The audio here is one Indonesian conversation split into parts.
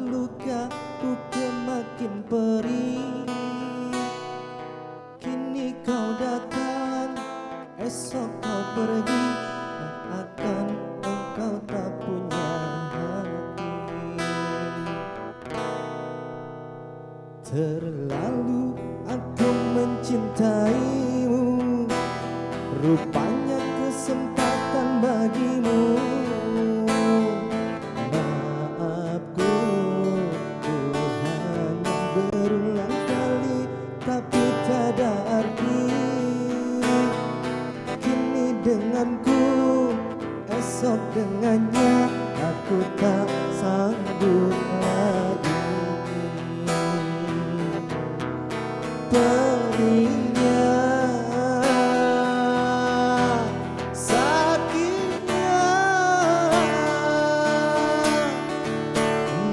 luka bukan makin perih. Kini kau datang, esok kau pergi, akan engkau tak punya hati. Terlalu aku mencintaimu, rupanya kesempatan bagimu. Maafku, ku hanya berulang kali, tapi tak ada arti. Kini denganku, esok dengannya, aku tak sanggup lagi. Perihnya, sakitnya,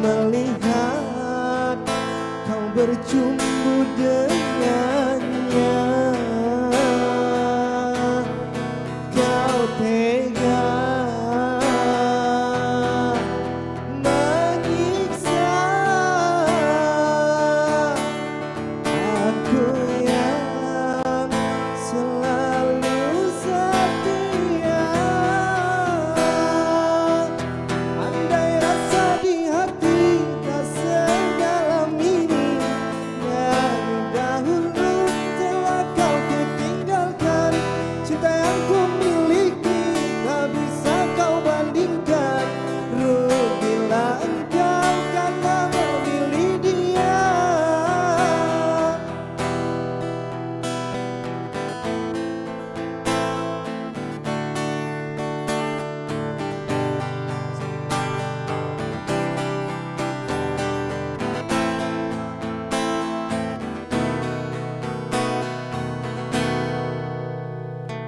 melihat kau berjumpa dengannya. Kau tega menyiksa aku yang selalu setia. Andai rasa di hati tak sedalam ini, dari dahulu telah kau kutinggalkan. Cinta yang ku miliki tak bisa kau bandingkan. Rugilah engkau karena memilih dia.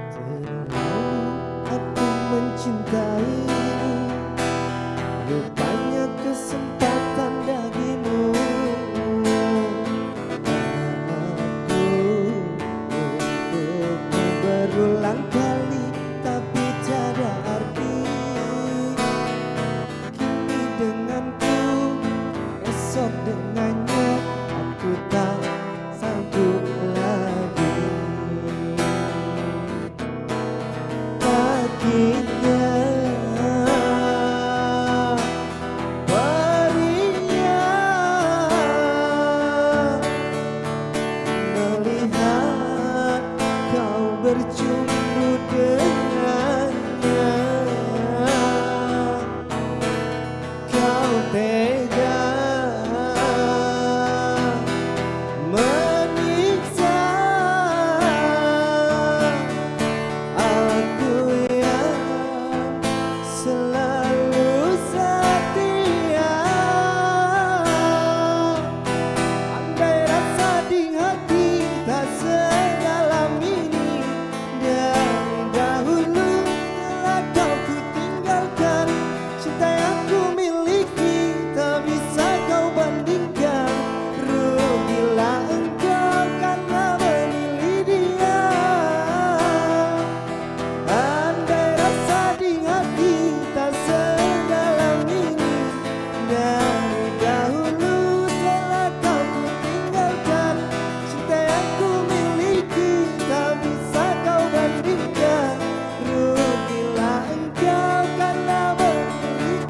Terlalu aku mencintaimu, rupanya kesempatan bagimu. Maafku untukmu berulang kali, tapi tak ada arti. Kini denganku, esok dengannya, aku tak sanggup lagi. Sakitnya, perihnya, melihat kau berjumpa dengannya. Kau tega menyiksa aku yang selalu setia. Andai rasa di hati tak sedalam ini, dari dahulu telah kau kutinggalkan. Cinta yang ku miliki tak bisa kau bandingkan. Rugilah engkau karena memilih dia. Andai rasa di hati tak sedalam ini, dari dahulu telah kau kutinggalkan. Cinta yang ku miliki tak bisa kau bandingkan. Rugilah engkau karena memilih.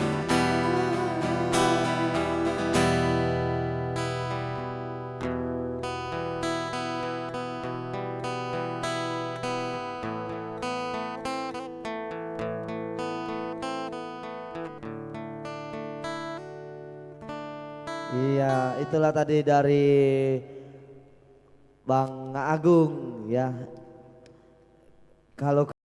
Iya, itulah tadi dari Bang Agung ya. Kalau